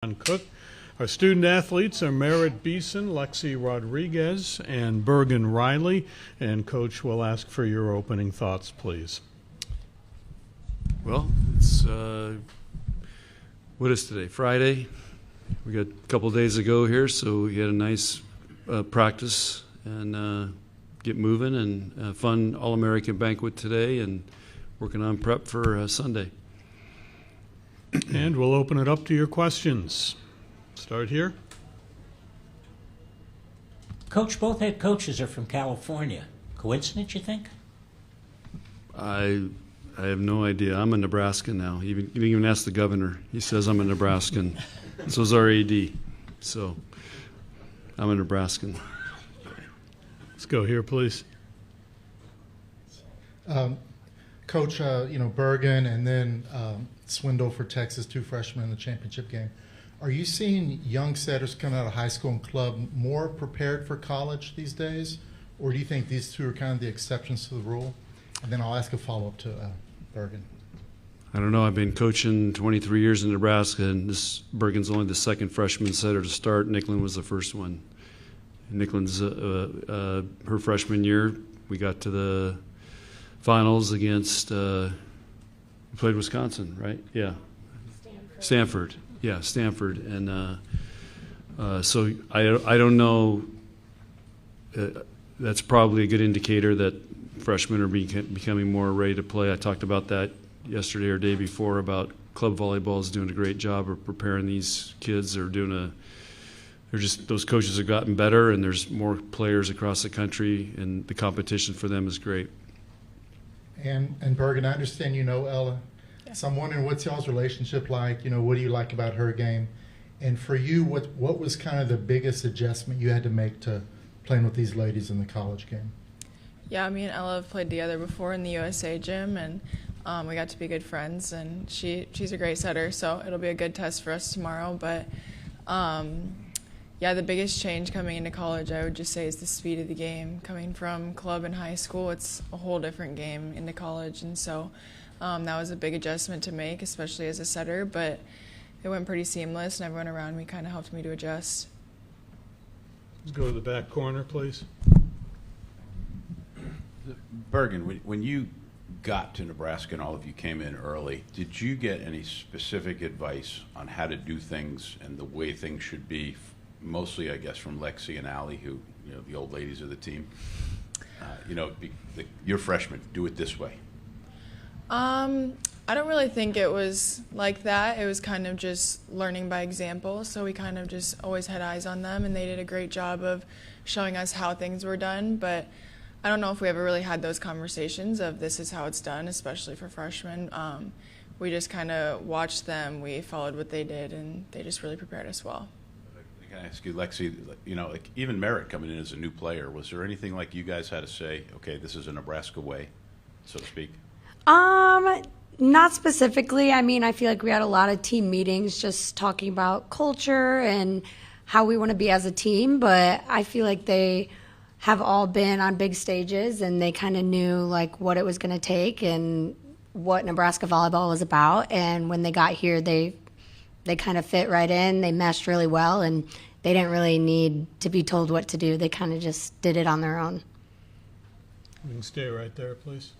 Cook. Our student athletes are Merritt Beeson, Lexi Rodriguez, and Bergen Riley. And Coach will ask for your opening thoughts, please. Well, it's what is today? Friday. We got a couple days to go here, so we had a nice practice and get moving, and a fun All-American banquet today, and working on prep for Sunday. And we'll open it up to your questions. Start here. Coach, both head coaches are from California. Coincidence, you think? I have no idea. I'm a Nebraskan now. You can even ask the governor. He says I'm a Nebraskan. So is our AD. So I'm a Nebraskan. Let's go here, please. Coach, Bergen and then Swindle for Texas, two freshmen in the championship game. Are you seeing young setters coming out of high school and club more prepared for college these days? Or do you think these two are kind of the exceptions to the rule? And then I'll ask a follow-up to Bergen. I don't know. I've been coaching 23 years in Nebraska, and Bergen's only the second freshman setter to start. Nicklin was the first one. Nicklin's her freshman year. We got to the finals against we played Wisconsin, right? Yeah. Stanford. Yeah, Stanford. And so I don't know. That's probably a good indicator that freshmen are becoming more ready to play. I talked about that yesterday or day before about club volleyball is doing a great job of preparing these kids. Those coaches have gotten better, and there's more players across the country, and the competition for them is great. And Bergen, I understand you know Ella. Yeah. So I'm wondering, what's y'all's relationship like? What do you like about her game? And for you, what was kind of the biggest adjustment you had to make to playing with these ladies in the college game? Yeah, me and Ella have played together before in the USA gym, and we got to be good friends, and she's a great setter, so it'll be a good test for us tomorrow. But yeah, the biggest change coming into college, I would just say, is the speed of the game. Coming from club and high school, it's a whole different game into college, and so that was a big adjustment to make, especially as a setter, but it went pretty seamless, and everyone around me kind of helped me to adjust. Let's go to the back corner, please. Bergen, when you got to Nebraska and all of you came in early, did you get any specific advice on how to do things and the way things should be? Mostly, I guess, from Lexi and Allie, who, the old ladies of the team. You're freshmen, do it this way. I don't really think it was like that. It was kind of just learning by example. So we kind of just always had eyes on them, and they did a great job of showing us how things were done. But I don't know if we ever really had those conversations of this is how it's done, especially for freshmen. We just kind of watched them. We followed what they did, and they just really prepared us well. Can I ask you, Lexi, even Merritt coming in as a new player, was there anything like you guys had to say, okay, this is a Nebraska way, so to speak? Not specifically. I mean, I feel like we had a lot of team meetings just talking about culture and how we want to be as a team, but I feel like they have all been on big stages, and they kind of knew what it was going to take and what Nebraska volleyball was about. And when they got here, they kind of fit right in. They meshed really well, and they didn't really need to be told what to do. They kind of just did it on their own. You can stay right there, please.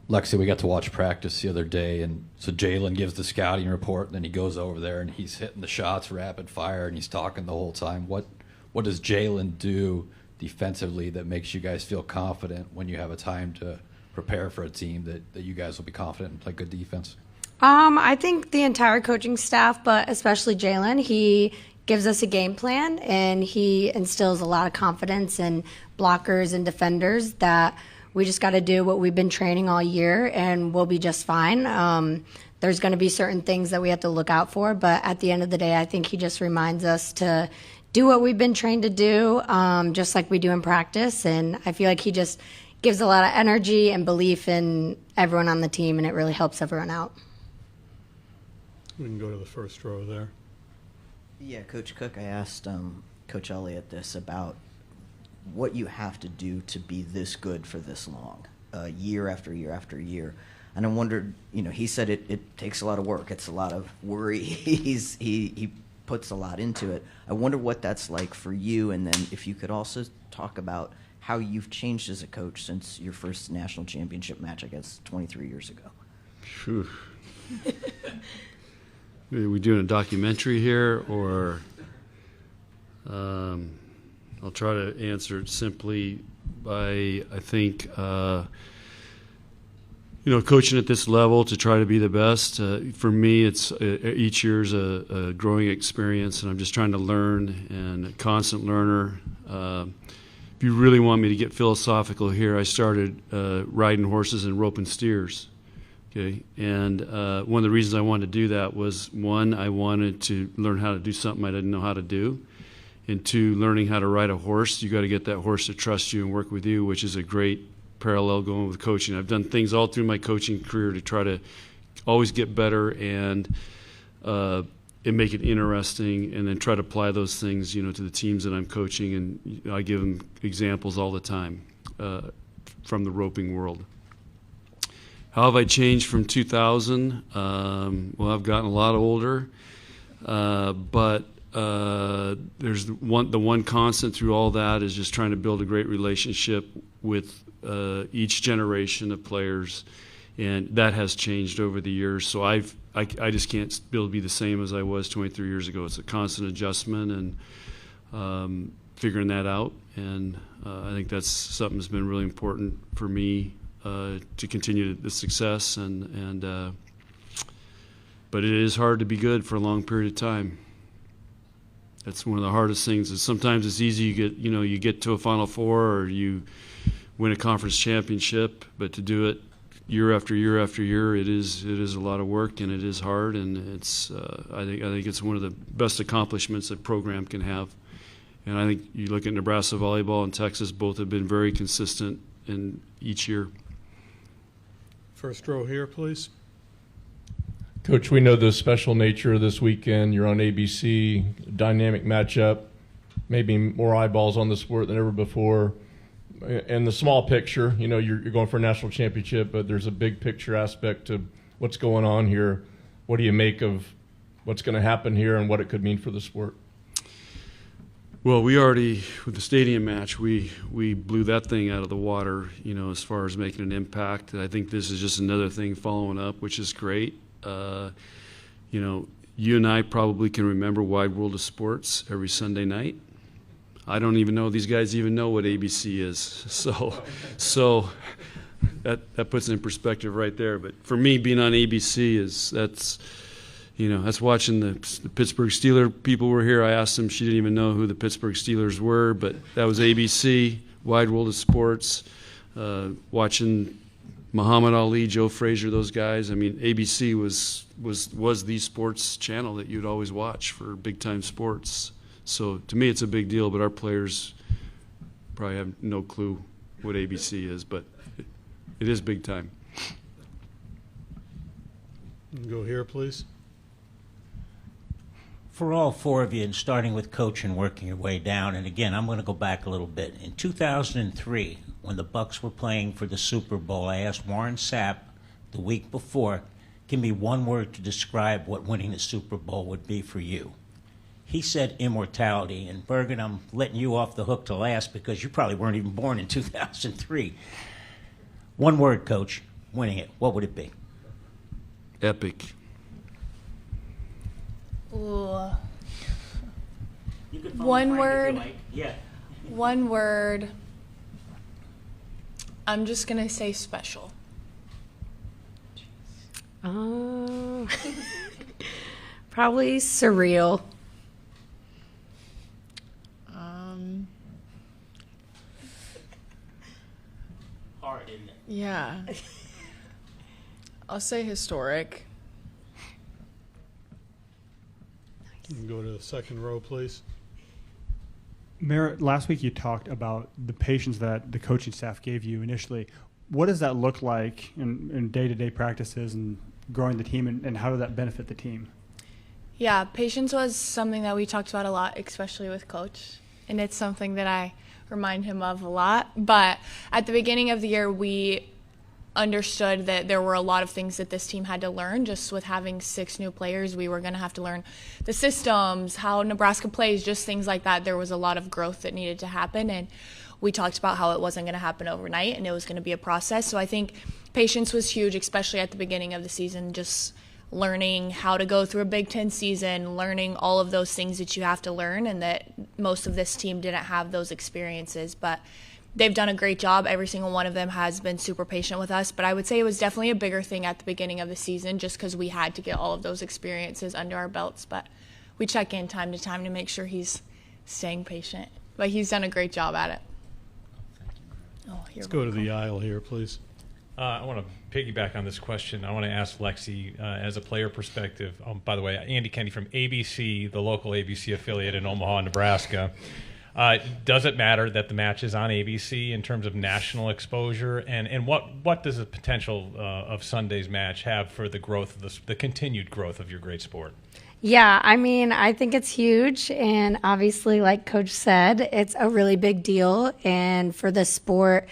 Lexi, we got to watch practice the other day, and so Jalen gives the scouting report, and then he goes over there, and he's hitting the shots rapid fire, and he's talking the whole time. What does Jalen do defensively that makes you guys feel confident when you have a time to prepare for a team that you guys will be confident and play good defense? I think the entire coaching staff, but especially Jalen, he gives us a game plan, and he instills a lot of confidence in blockers and defenders that we just got to do what we've been training all year, and we'll be just fine. There's going to be certain things that we have to look out for, but at the end of the day, I think he just reminds us to do what we've been trained to do, just like we do in practice. And I feel like he just gives a lot of energy and belief in everyone on the team, and it really helps everyone out. We can go to the first row there. Yeah, Coach Cook, I asked Coach Elliott this about what you have to do to be this good for this long, year after year after year. And I wondered, he said it takes a lot of work. It's a lot of worry. He puts a lot into it. I wonder what that's like for you, and then if you could also talk about how you've changed as a coach since your first national championship match, I guess, 23 years ago. Phew. Are we doing a documentary here, or I'll try to answer it simply by, I think, coaching at this level to try to be the best. For me, it's each year's a growing experience, and I'm just trying to learn, and a constant learner. If you really want me to get philosophical here, I started riding horses and roping steers. Okay, and one of the reasons I wanted to do that was, one, I wanted to learn how to do something I didn't know how to do, and two, learning how to ride a horse. You got to get that horse to trust you and work with you, which is a great parallel going with coaching. I've done things all through my coaching career to try to always get better and make it interesting, and then try to apply those things, to the teams that I'm coaching, and I give them examples all the time from the roping world. How have I changed from 2000? Well, I've gotten a lot older, but there's the one constant through all that is just trying to build a great relationship with each generation of players, and that has changed over the years. So I just can't be the same as I was 23 years ago. It's a constant adjustment and figuring that out, and I think that's something that's been really important for me to continue the success. But it is hard to be good for a long period of time. That's one of the hardest things. Is sometimes it's easy. You get to a Final Four, or you win a conference championship, but to do it year after year after year, it is a lot of work, and it is hard, and it's I think it's one of the best accomplishments a program can have. And I think you look at Nebraska Volleyball and Texas, both have been very consistent in each year. First row here, please. Coach, we know the special nature of this weekend. You're on ABC, dynamic matchup, maybe more eyeballs on the sport than ever before. And the small picture, you're going for a national championship, but there's a big picture aspect to what's going on here. What do you make of what's going to happen here and what it could mean for the sport? Well, we already, with the stadium match, we blew that thing out of the water, as far as making an impact. I think this is just another thing following up, which is great. You and I probably can remember Wide World of Sports every Sunday night. I don't even know these guys even know what ABC is. So that puts it in perspective right there. But for me, being on ABC that's watching the Pittsburgh Steelers. People were here. I asked them. She didn't even know who the Pittsburgh Steelers were, but that was ABC, Wide World of Sports, watching Muhammad Ali, Joe Frazier, those guys. I mean, ABC was the sports channel that you'd always watch for big-time sports. So to me, it's a big deal, but our players probably have no clue what ABC is, but it is big time. Go here, please. For all four of you, and starting with coach and working your way down, and again, I'm going to go back a little bit. In 2003, when the Bucks were playing for the Super Bowl, I asked Warren Sapp the week before, give me one word to describe what winning the Super Bowl would be for you. He said immortality. And Bergen, I'm letting you off the hook to last because you probably weren't even born in 2003. One word, Coach, winning it. What would it be? Epic. Ooh. You can One word. Like. Yeah. One word. I'm just going to say special. Probably surreal. Hard, isn't it? Yeah. I'll say historic. You can go to the second row, please. Merritt, last week you talked about the patience that the coaching staff gave you initially. What does that look like in day-to-day practices and growing the team, and how did that benefit the team? Yeah, patience was something that we talked about a lot, especially with Coach, and it's something that I remind him of a lot. But at the beginning of the year, we understood that there were a lot of things that this team had to learn. Just with having 6 new players, we were going to have to learn the systems, how Nebraska plays, just things like that. There was a lot of growth that needed to happen, and we talked about how it wasn't going to happen overnight and it was going to be a process. So I think patience was huge, especially at the beginning of the season, just learning how to go through a Big Ten season, learning all of those things that you have to learn, and that most of this team didn't have those experiences. But they've done a great job. Every single one of them has been super patient with us. But I would say it was definitely a bigger thing at the beginning of the season just because we had to get all of those experiences under our belts. But we check in time to time to make sure he's staying patient. But he's done a great job at it. Oh, Let's go to the aisle here, please. I want to piggyback on this question. I want to ask Lexi, as a player perspective. By the way, Andy Kennedy from ABC, the local ABC affiliate in Omaha, Nebraska. Does it matter that the match is on ABC in terms of national exposure? And what does the potential of Sunday's match have for the growth of the continued growth of your great sport? Yeah, I mean, I think it's huge. And obviously, like Coach said, it's a really big deal. And for the sport,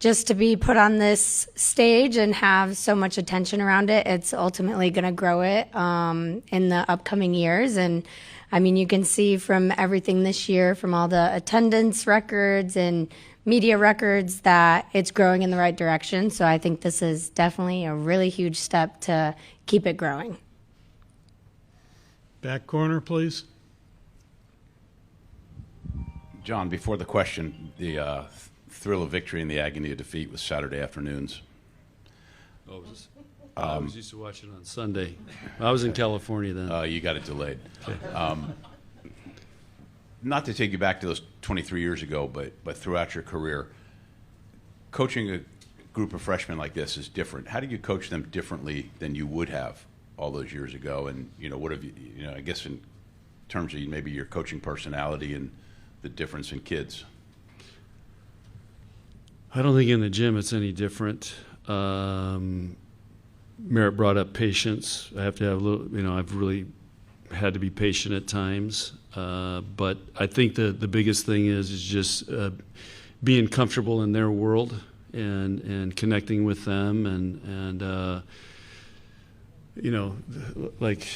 just to be put on this stage and have so much attention around it, it's ultimately going to grow it in the upcoming years. And I mean, you can see from everything this year, from all the attendance records and media records, that it's growing in the right direction. So I think this is definitely a really huge step to keep it growing. Back corner, please. John, before the question, the thrill of victory and the agony of defeat was Saturday afternoons. Oh, I was used to watch it on Sunday. I was in California then. You got it delayed. Not to take you back to those 23 years ago, but throughout your career, coaching a group of freshmen like this is different. How do you coach them differently than you would have all those years ago? And, what have you, I guess in terms of maybe your coaching personality and the difference in kids? I don't think in the gym it's any different. Merritt brought up patience. I have to have a little, I've really had to be patient at times. But I think the biggest thing is just being comfortable in their world and connecting with them and like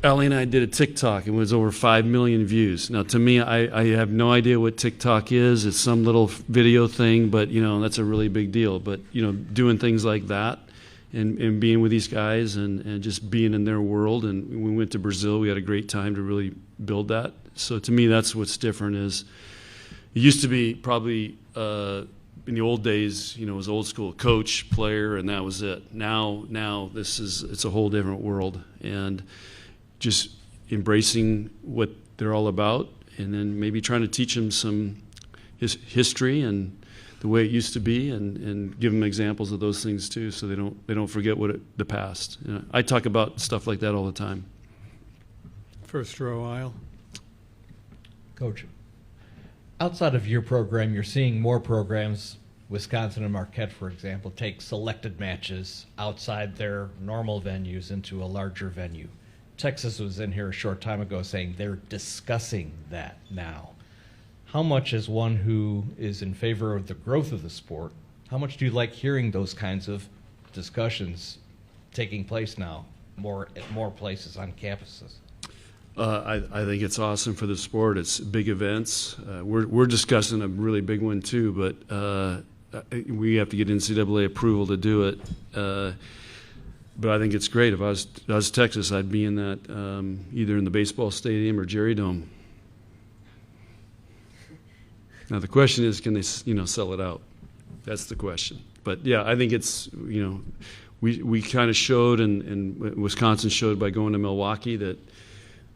Ellie and I did a TikTok and it was over 5 million views. Now, to me, I have no idea what TikTok is. It's some little video thing, but, that's a really big deal. But, doing things like that and being with these guys and just being in their world. And when we went to Brazil, we had a great time to really build that. So to me, that's what's different is it used to be probably in the old days, it was old school coach, player, and that was it. Now it's a whole different world. And just embracing what they're all about, and then maybe trying to teach them some history and the way it used to be, and give them examples of those things too, so they don't forget the past. I talk about stuff like that all the time. First row aisle. Coach, outside of your program, you're seeing more programs, Wisconsin and Marquette, for example, take selected matches outside their normal venues into a larger venue. Texas was in here a short time ago saying they're discussing that now. How much, as one who is in favor of the growth of the sport, how much do you like hearing those kinds of discussions taking place now, at more places on campuses? I think it's awesome for the sport. It's big events. We're discussing a really big one too, but we have to get NCAA approval to do it. But I think it's great. If I was Texas, I'd be in that either in the baseball stadium or Jerry Dome. Now the question is, can they sell it out? That's the question. But yeah, I think it's we kind of showed and Wisconsin showed by going to Milwaukee that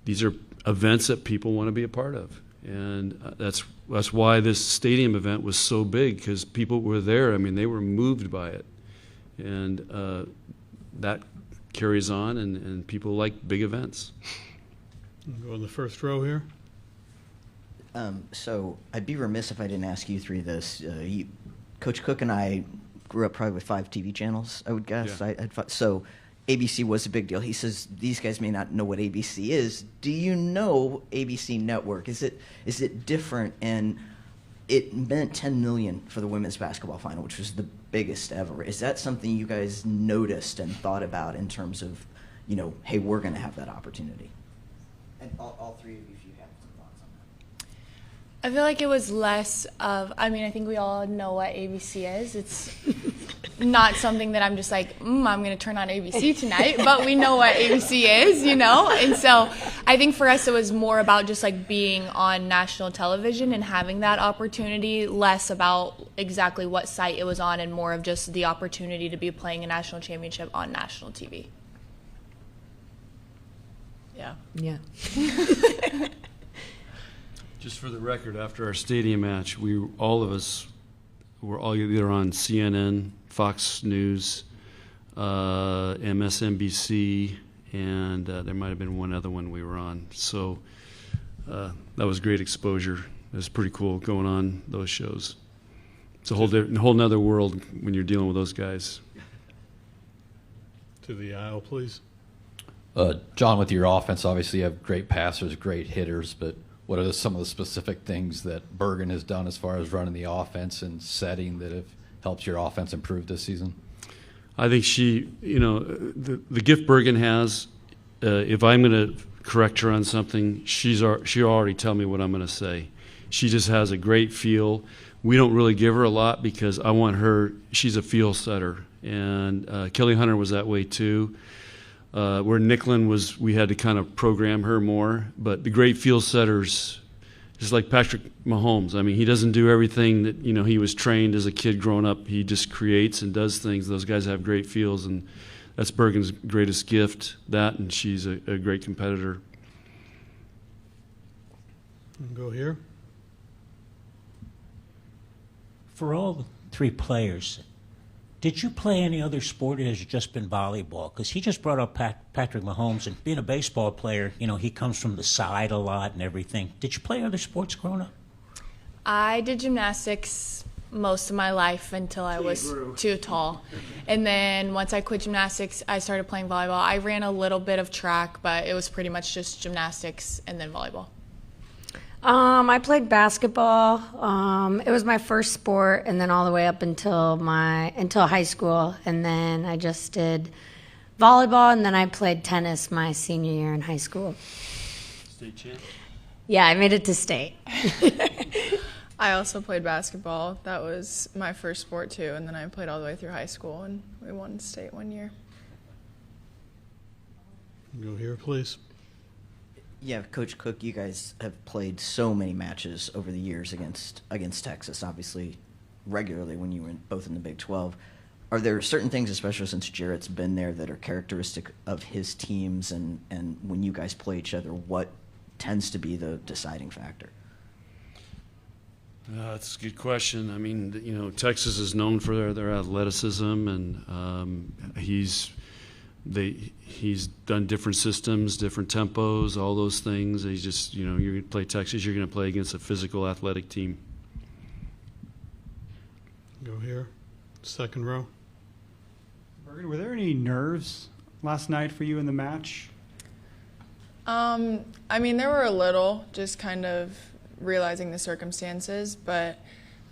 these are events that people want to be a part of, and that's why this stadium event was so big, because people were there. I mean, they were moved by it, and that carries on, and people like big events. We'll go in the first row here. So I'd be remiss if I didn't ask you three this. Coach Cook and I grew up probably with 5 TV channels, I would guess. Yeah. So ABC was a big deal. He says these guys may not know what ABC is. Do you know ABC Network? Is it different? And it meant $10 million for the women's basketball final, which was the biggest ever. Is that something you guys noticed and thought about in terms of, hey, we're going to have that opportunity? And all three of you, if you have some thoughts on that. I feel like it was less of, I think we all know what ABC is. It's not something that I'm just like, I'm going to turn on ABC tonight, but we know what ABC is, And so I think for us it was more about just like being on national television and having that opportunity, less about exactly what site it was on and more of just the opportunity to be playing a national championship on national TV. Yeah. Just for the record, after our stadium match, all of us were all either on CNN, Fox News, MSNBC, and there might have been one other one we were on. So that was great exposure. It was pretty cool going on those shows. It's a whole nother world when you're dealing with those guys. To the aisle, please. John, with your offense, obviously you have great passers, great hitters, but what are some of the specific things that Bergen has done as far as running the offense and setting that have helped your offense improve this season? I think the gift Bergen has, if I'm going to correct her on something, she'll already tell me what I'm going to say. She just has a great feel. We don't really give her a lot because I want her, she's a feel setter. And Kelly Hunter was that way too. Where Nicklin was, we had to kind of program her more. But the great field setters, just like Patrick Mahomes, he doesn't do everything that, he was trained as a kid growing up. He just creates and does things. Those guys have great feels, and that's Bergen's greatest gift, that, and she's a great competitor. Go here. For all three players, did you play any other sport, or has it just been volleyball? Because he just brought up Patrick Mahomes, and being a baseball player, he comes from the side a lot and everything. Did you play other sports growing up? I did gymnastics most of my life until I was too tall. And then once I quit gymnastics, I started playing volleyball. I ran a little bit of track, but it was pretty much just gymnastics and then volleyball. I played basketball. It was my first sport, and then all the way up until high school, and then I just did volleyball, and then I played tennis my senior year in high school. State champ? Yeah, I made it to state. I also played basketball. That was my first sport too, and then I played all the way through high school, and we won state one year. Go here, please. Yeah, Coach Cook, you guys have played so many matches over the years against Texas, obviously regularly when you were both in the Big 12. Are there certain things, especially since Jarrett's been there, that are characteristic of his teams, and when you guys play each other, what tends to be the deciding factor? That's a good question. Texas is known for their athleticism, and he's done different systems, different tempos, all those things. He's just, you're going to play Texas, you're going to play against a physical, athletic team. Go here, second row. Bergen, were there any nerves last night for you in the match? There were a little, just kind of realizing the circumstances, but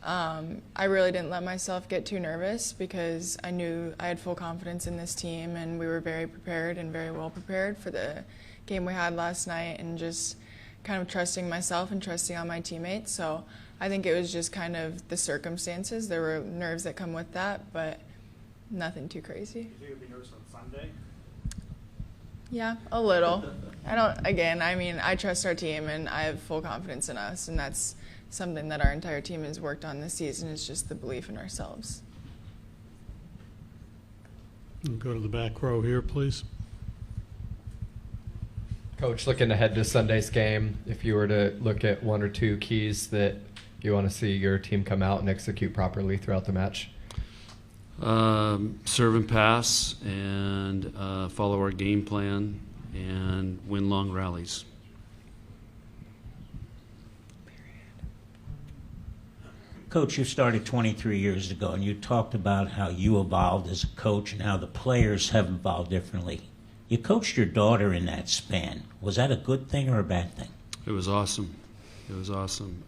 I really didn't let myself get too nervous because I knew I had full confidence in this team, and we were very prepared and very well prepared for the game we had last night, and just kind of trusting myself and trusting on my teammates. So I think it was just kind of the circumstances. There were nerves that come with that, but nothing too crazy. Do you think you'll be nervous on Sunday? Yeah, a little. I trust our team, and I have full confidence in us, and that's something that our entire team has worked on this season, is just the belief in ourselves. Go to the back row here, please. Coach, looking ahead to Sunday's game, if you were to look at one or two keys that you want to see your team come out and execute properly throughout the match? Serve and pass, and follow our game plan, and win long rallies. Coach, you started 23 years ago, and you talked about how you evolved as a coach and how the players have evolved differently. You coached your daughter in that span. Was that a good thing or a bad thing? It was awesome. It was awesome.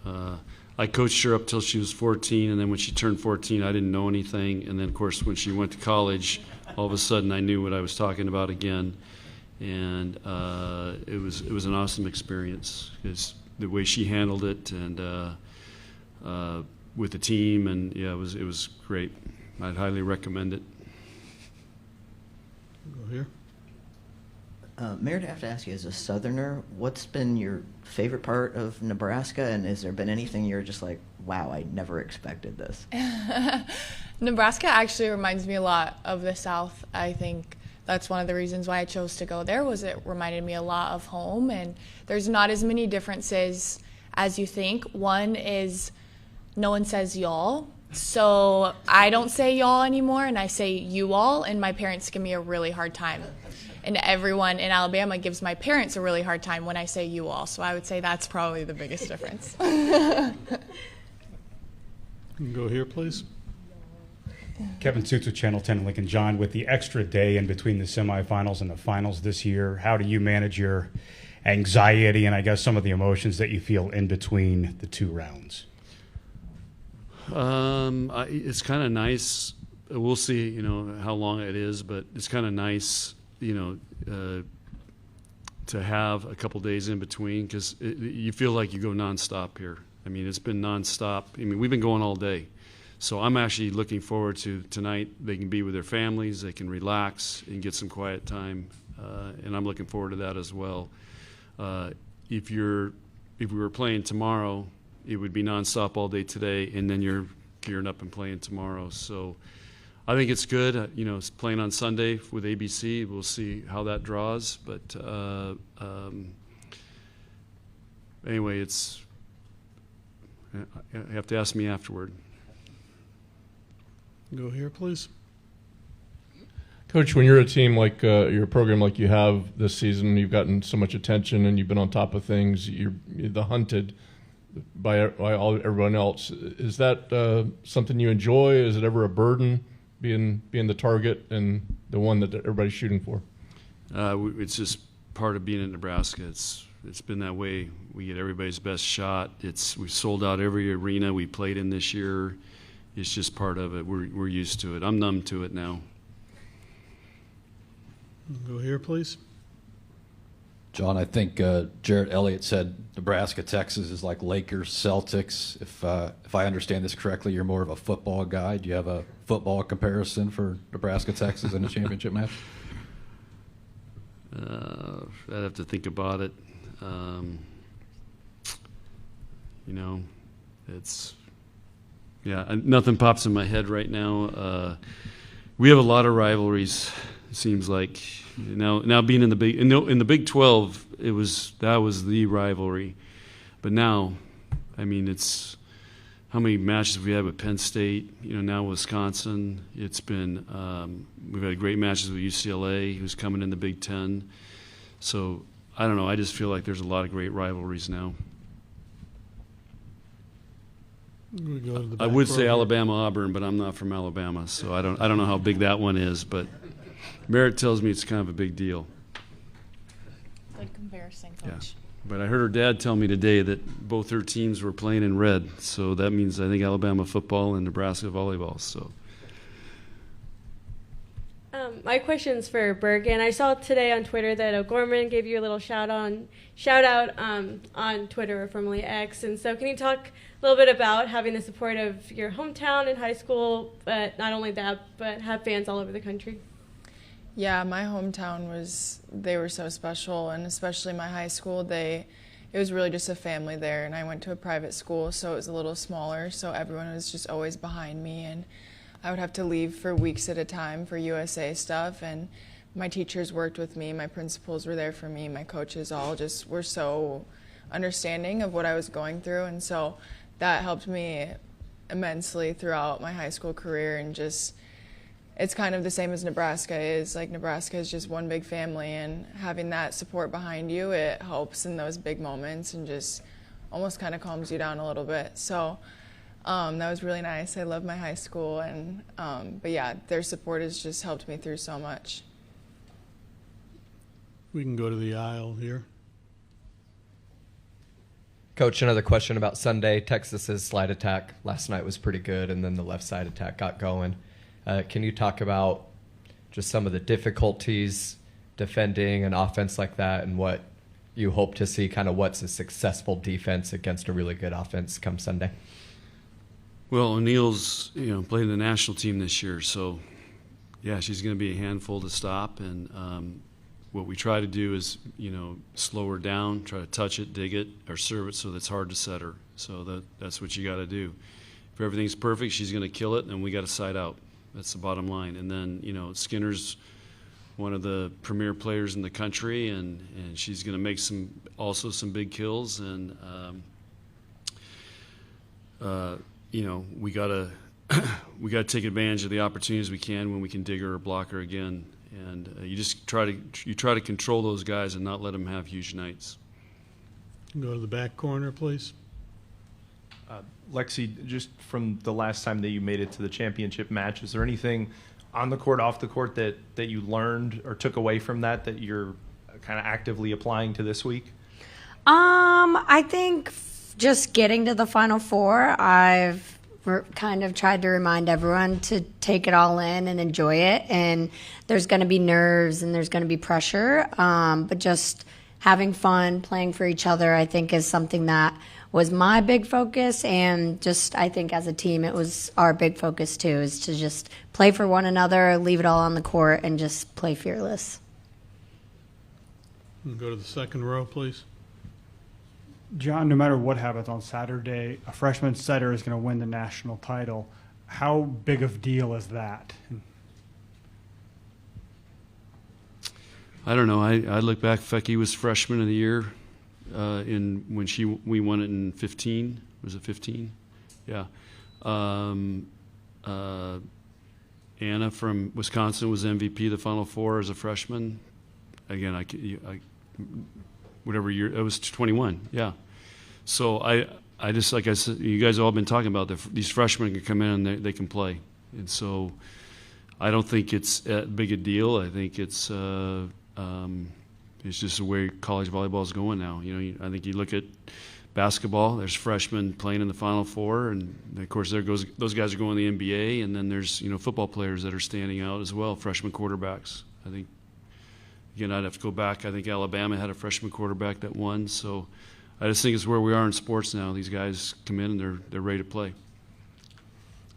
I coached her up till she was 14, and then when she turned 14, I didn't know anything. And then, of course, when she went to college, all of a sudden I knew what I was talking about again. And it was an awesome experience. It's the way she handled it, and with the team, and yeah, it was great. I'd highly recommend it. Go here. Meredith, I have to ask you, as a Southerner, what's been your favorite part of Nebraska, and has there been anything you're just like, wow, I never expected this? Nebraska actually reminds me a lot of the South. I think that's one of the reasons why I chose to go there, was it reminded me a lot of home, and there's not as many differences as you think. One is no one says y'all. So I don't say y'all anymore, and I say you all, and my parents give me a really hard time. And everyone in Alabama gives my parents a really hard time when I say you all. So I would say that's probably the biggest difference. Go here, please. Kevin Suits with Channel 10 Lincoln. John, with the extra day in between the semifinals and the finals this year, how do you manage your anxiety and I guess some of the emotions that you feel in between the two rounds? It's kind of nice. We'll see, how long it is, but it's kind of nice, to have a couple days in between, because you feel like you go nonstop here. I mean, it's been nonstop. I mean, we've been going all day. So I'm actually looking forward to tonight. They can be with their families, they can relax and get some quiet time, and I'm looking forward to that as well. If we were playing tomorrow, it would be nonstop all day today, and then you're gearing up and playing tomorrow. So I think it's good. It's playing on Sunday with ABC. We'll see how that draws. But anyway, you have to ask me afterward. Go here, please. Coach, when you're a team like your program like you have this season, you've gotten so much attention and you've been on top of things. You're the hunted by everyone else. Is that something you enjoy? Is it ever a burden being the target and the one that everybody's shooting for? It's just part of being in Nebraska. It's been that way. We get everybody's best shot. We've sold out every arena we played in this year. It's just part of it. We're used to it. I'm numb to it now. Go here, please. John, I think Jarrett Elliott said Nebraska, Texas is like Lakers, Celtics. If I understand this correctly, you're more of a football guy. Do you have a football comparison for Nebraska, Texas in a championship match? I'd have to think about it. Nothing pops in my head right now. We have a lot of rivalries. It seems like now being in the Big 12, that was the rivalry, but now, I mean, it's how many matches we had with Penn State. Now Wisconsin. It's been we've had great matches with UCLA, who's coming in the Big 10. So I don't know. I just feel like there's a lot of great rivalries now. I would say Alabama-Auburn, but I'm not from Alabama, so I don't know how big that one is. But Merritt tells me it's kind of a big deal. Good comparison, Coach. Yeah. But I heard her dad tell me today that both her teams were playing in red, so that means I think Alabama football and Nebraska volleyball. So. My question's for Bergen. I saw today on Twitter that O'Gorman gave you a little shout out on Twitter, or formerly X. And so can you talk a little bit about having the support of your hometown and high school, but not only that, but have fans all over the country? Yeah, my hometown they were so special, and especially my high school, it was really just a family there, and I went to a private school, so it was a little smaller, so everyone was just always behind me, and I would have to leave for weeks at a time for USA stuff, and my teachers worked with me, my principals were there for me, my coaches all just were so understanding of what I was going through, and so that helped me immensely throughout my high school career, and just it's kind of the same as Nebraska is. Like, Nebraska is just one big family, and having that support behind you, it helps in those big moments and just almost kind of calms you down a little bit. So that was really nice. I love my high school, and but yeah, their support has just helped me through so much. We can go to the aisle here. Coach, another question about Sunday. Texas's slide attack last night was pretty good, and then the left side attack got going. Can you talk about just some of the difficulties defending an offense like that, and what you hope to see, kind of what's a successful defense against a really good offense come Sunday? Well, O'Neill's playing the national team this year, so yeah, she's going to be a handful to stop. And what we try to do is slow her down, try to touch it, dig it, or serve it so that it's hard to set her. So that's what you got to do. If everything's perfect, she's going to kill it, and we got to side out. That's the bottom line. And then Skinner's one of the premier players in the country, and she's going to make some big kills. And we got to take advantage of the opportunities we can when we can dig her or block her again. And you just try to control those guys and not let them have huge nights. Go to the back corner, please. Lexi, just from the last time that you made it to the championship match, is there anything on the court, off the court that you learned or took away from that you're kind of actively applying to this week? I think just getting to the Final Four, I've kind of tried to remind everyone to take it all in and enjoy it. And there's going to be nerves and there's going to be pressure, but just having fun, playing for each other, I think is something that was my big focus. And just I think as a team, it was our big focus too, is to just play for one another, leave it all on the court, and just play fearless. Go to the second row, please. John, no matter what happens on Saturday, a freshman setter is going to win the national title. How big of a deal is that? I don't know. I look back. Fecky was freshman of the year when we won it in 15. Was it 15? Yeah. Anna from Wisconsin was MVP of the Final Four as a freshman. Again, whatever year, it was 21. Yeah. So I just, like I said, you guys have all been talking about these freshmen can come in and they can play, and so I don't think it's that big a deal. I think it's just the way college volleyball is going now. I think you look at basketball. There's freshmen playing in the Final Four, and of course those guys are going to the NBA. And then there's football players that are standing out as well, freshman quarterbacks. I think again I'd have to go back. I think Alabama had a freshman quarterback that won. So I just think it's where we are in sports now. These guys come in and they're ready to play.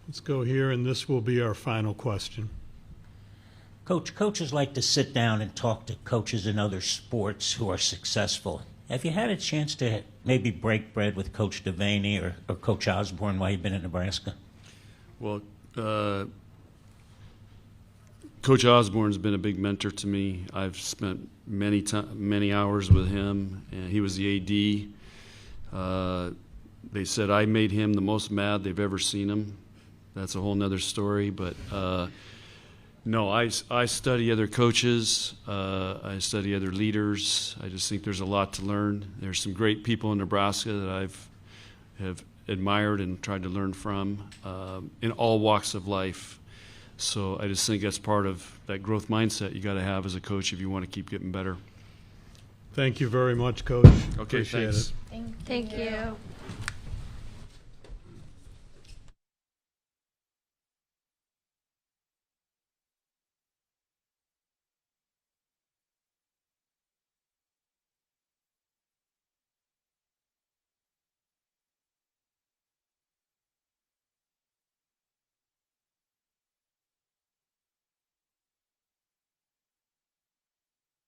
Let's go here, and this will be our final question. Coaches like to sit down and talk to coaches in other sports who are successful. Have you had a chance to maybe break bread with Coach Devaney or Coach Osborne while you've been in Nebraska? Well, Coach Osborne's been a big mentor to me. I've spent many hours with him, and he was the AD. They said I made him the most mad they've ever seen him. That's a whole nother story, but no, I study other coaches. I study other leaders. I just think there's a lot to learn. There's some great people in Nebraska that have admired and tried to learn from in all walks of life. So I just think that's part of that growth mindset you got to have as a coach if you want to keep getting better. Thank you very much, Coach. Okay, Appreciate thanks. it. Thank you.